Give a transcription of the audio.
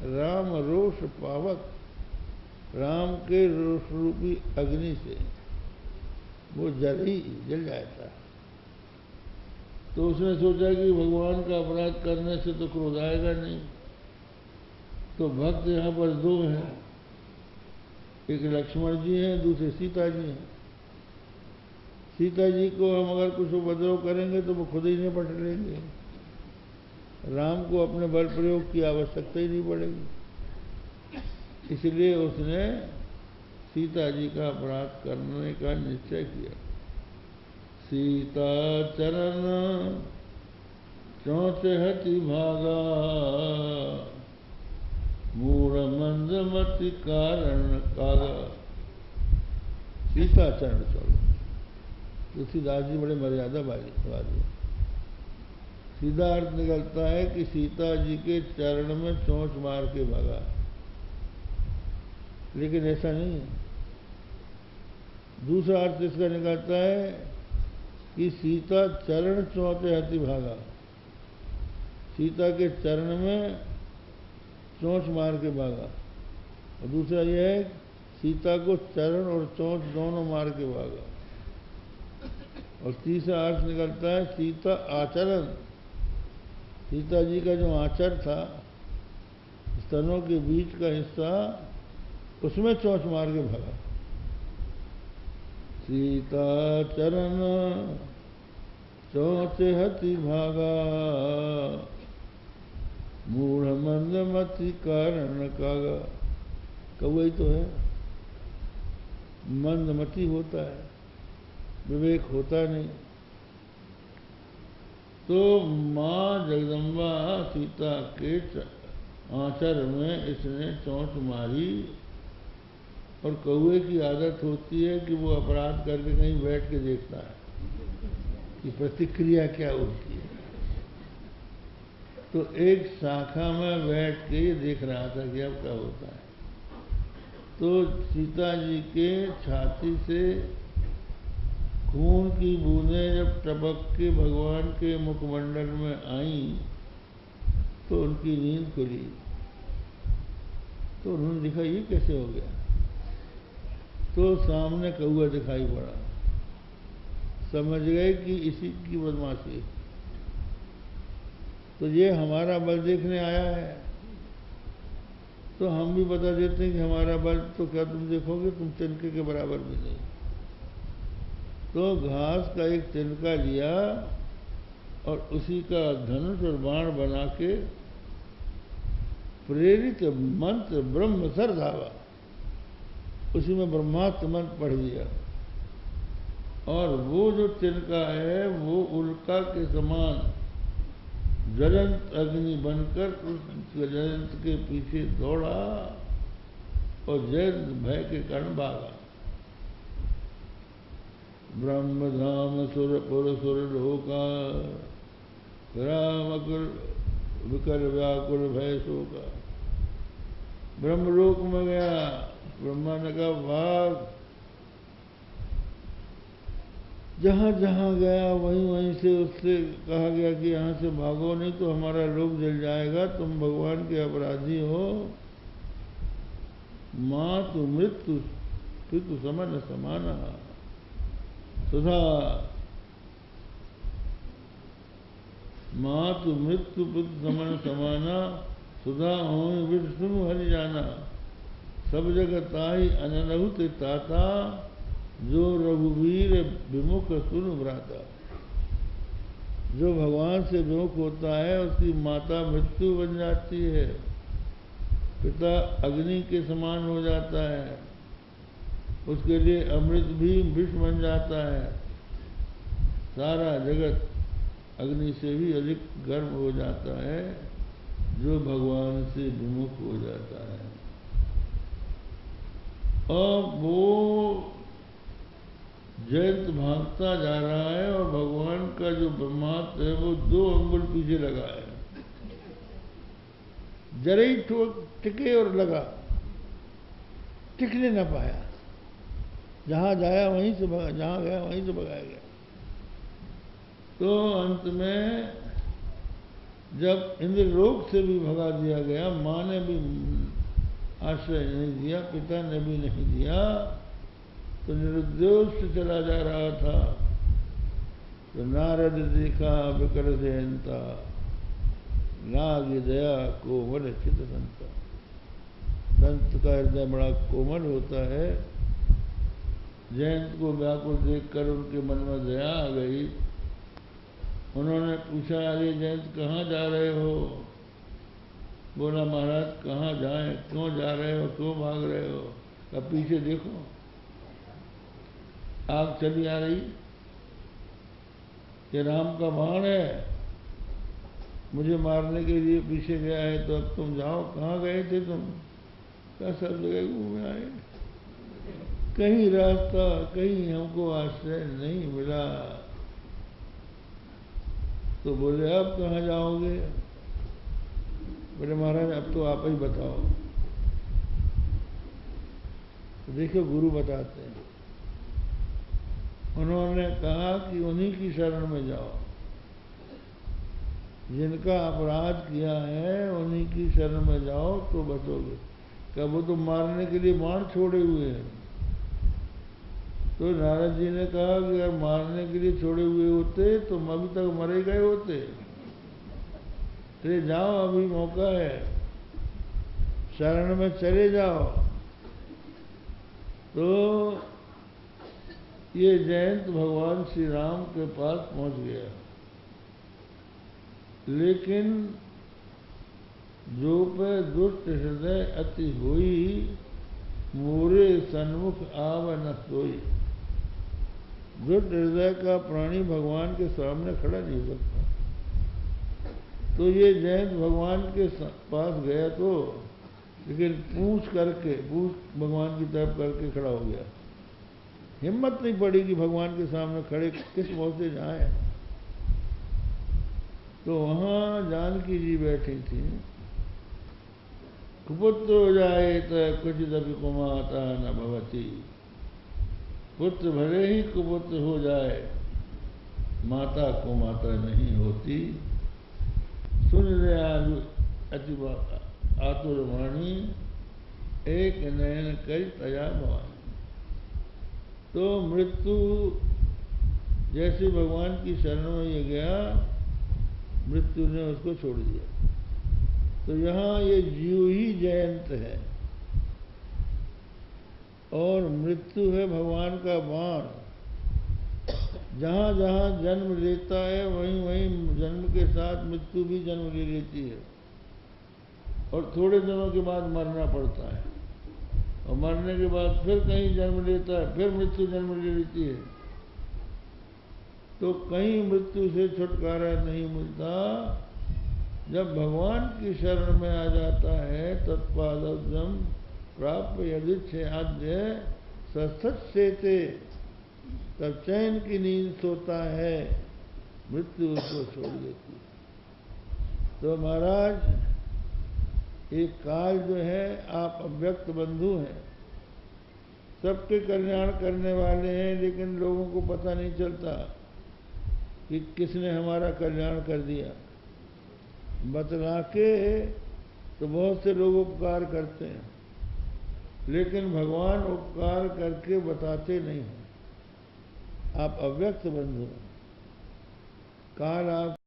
राम रोष पावक, राम के रोष रूपी अग्नि से वो जल जाता। तो उसने सोचा कि भगवान का अपराध करने से तो क्रोध आएगा नहीं, तो भक्त यहाँ पर दो हैं, एक लक्ष्मण जी हैं, दूसरे सीता जी हैं। सीता जी को हम अगर कुछ उपद्रव करेंगे तो वो खुद ही निपट लेंगे, राम को अपने बल प्रयोग की आवश्यकता ही नहीं पड़ेगी। इसलिए उसने सीता जी का अपराध करने का निश्चय किया। सीता चरण चौंच हति भागा, मूढ़ मंदमति कारण कागा। सीता चरण चलो, तुलसीदास जी बड़े मर्यादा वाली। सीधा अर्थ निकलता है कि सीता जी के चरण में चोंच मार के भागा, लेकिन ऐसा नहीं है। दूसरा अर्थ इसका निकलता है कि सीता चरण चौंचे हति भागा, सीता के चरण में चोंच मार के भागा। और दूसरा यह है सीता को चरण और चोंच दोनों मार के भागा। और तीसरा अर्थ निकलता है सीता आचरण, सीता जी का जो आचर था, स्तनों के बीच का हिस्सा, उसमें चोंच मार के भागा। सीता चरण चौंचे हति भागा, मूढ़ मंदमति कारण कागा। कौवा ही तो है, मंदमति होता है, विवेक होता नहीं। तो माँ जगदम्बा सीता के आंचर में इसने चोंच मारी। और कौवे की आदत होती है कि वो अपराध करके कहीं बैठ के देखता है कि प्रतिक्रिया क्या होती है। तो एक शाखा में बैठ के ये देख रहा था कि अब क्या होता है। तो सीता जी के छाती से खून की बूंदें जब टपक के भगवान के मुखमंडल में आईं तो उनकी नींद खुली। तो उन्होंने देखा ये कैसे हो गया। तो सामने कौवा दिखाई पड़ा, समझ गए कि इसी की बदमाशी। तो ये हमारा बल देखने आया है। तो हम भी बता देते हैं कि हमारा बल, तो क्या तुम देखोगे, तुम तिनके के बराबर भी नहीं। तो घास का एक तिनका लिया और उसी का धनुष और बाण बना के प्रेरित मंत्र ब्रह्म सर धावा, उसी में ब्रह्मास्त्र मंत्र पढ़ दिया। और वो जो तिनका है वो उल्का के समान ज्वलंत अग्नि बनकर उस ज्वलंत के पीछे दौड़ा और जयंत भय के कारण भागा। ब्रह्मधाम सुरपुर सुरलोका, राम विकल व्याकुल भय शोका। ब्रह्मलोक में गया, ब्रह्मा ने कहा भाग। जहाँ जहाँ गया वहीं वहीं से उससे कहा गया कि यहाँ से भागो, नहीं तो हमारा लोक जल जाएगा, तुम भगवान के अपराधी हो। मातु मृत्यु पितु समन समाना सुधा, मातु मृत्यु पितु समन समाना सुधा हो विष्णु हरि जाना। सब जगत आई अनहुत ताता, जो रघुवीर विमुख सुन भ्राता। जो भगवान से विमुख होता है उसकी माता मृत्यु बन जाती है, पिता अग्नि के समान हो जाता है, उसके लिए अमृत भी विष बन जाता है। सारा जगत अग्नि से भी अधिक गर्म हो जाता है जो भगवान से विमुख हो जाता है। अब वो जयंत भागता जा रहा है और भगवान का जो ब्रह्मास्त्र है वो 2 अंगुल पीछे लगा है। जरा ही टिके और लगा, टिकने न पाया। जहां जाया वहीं से भगा, जहां गया वहीं से भगाया गया। तो अंत में जब इंद्रलोक से भी भगा दिया गया, माँ ने भी आश्रय नहीं दिया, पिता ने भी नहीं दिया, तो निरुद्देश से चला जा रहा था। तो नारद देखा विकर जयंता, लाग दया कोमल चित संता। संत का हृदय बड़ा कोमल होता है। जयंत को व्याकुल देखकर उनके मन में दया आ गई। उन्होंने पूछा, अरे जयंत कहाँ जा रहे हो? बोला, महाराज कहाँ जाएं, क्यों जा रहे हो, क्यों भाग रहे हो? अब पीछे देखो, आग चली आ रही, ये राम का बाण है, मुझे मारने के लिए पीछे गया है, तो अब तुम जाओ। कहाँ गए थे तुम? क्या सब जगह घूमे आए, कहीं रास्ता, कहीं हमको आश्रय नहीं मिला। तो बोले, अब कहाँ जाओगे? बोले, महाराज अब तो आप ही बताओ। तो देखो गुरु बताते हैं। उन्होंने कहा कि उन्हीं की शरण में जाओ, जिनका अपराध किया है उन्हीं की शरण में जाओ तो बचोगे। क्या वो तो मारने के लिए बाण छोड़े हुए हैं? तो नारद जी ने कहा कि अगर मारने के लिए छोड़े हुए होते तो अभी तक मरे गए होते। तो जाओ, अभी मौका है, शरण में चले जाओ। तो ये जयंत भगवान श्री राम के पास पहुंच गया, लेकिन जो पे दुष्ट हृदय अति हुई, मोरे सन्मुख आव न सोई। दुष्ट हृदय का प्राणी भगवान के सामने खड़ा नहीं हो सकता। तो ये जयंत भगवान के पास गया तो, लेकिन पूछ भगवान की तरफ करके खड़ा हो गया। हिम्मत नहीं पड़ी कि भगवान के सामने खड़े किस मुंह से जाए। तो वहां जानकी जी बैठी थी। कुपुत्र हो जाए तो कुछ दबी कुमाता न भवती। पुत्र भले ही कुपुत्र हो जाए, माता को माता नहीं होती। सुन ले अति आतुर वाणी, एक नयन कई तया भवानी। तो मृत्यु जैसे भगवान की शरण में ये गया, मृत्यु ने उसको छोड़ दिया। तो यहाँ ये जीव ही जयंत है और मृत्यु है भगवान का बाण। जहाँ जहाँ जन्म लेता है वहीं वहीं जन्म के साथ मृत्यु भी जन्म ले लेती है, और थोड़े दिनों के बाद मरना पड़ता है, और मरने के बाद फिर कहीं जन्म लेता है, फिर मृत्यु जन्म ले लेती है। तो कहीं मृत्यु से छुटकारा नहीं मिलता। जब भगवान की शरण में आ जाता है, तत्पादम प्राप्त यदि आद्य सत्सेते, तब चैन की नींद सोता है, मृत्यु उसको छोड़ देती है। तो महाराज, एक काल जो है, आप अव्यक्त बंधु हैं, सबके कल्याण करने वाले हैं, लेकिन लोगों को पता नहीं चलता कि किसने हमारा कल्याण कर दिया। बतला के तो बहुत से लोग उपकार करते हैं, लेकिन भगवान उपकार करके बताते नहीं हैं। आप अव्यक्त बंधु, काल आप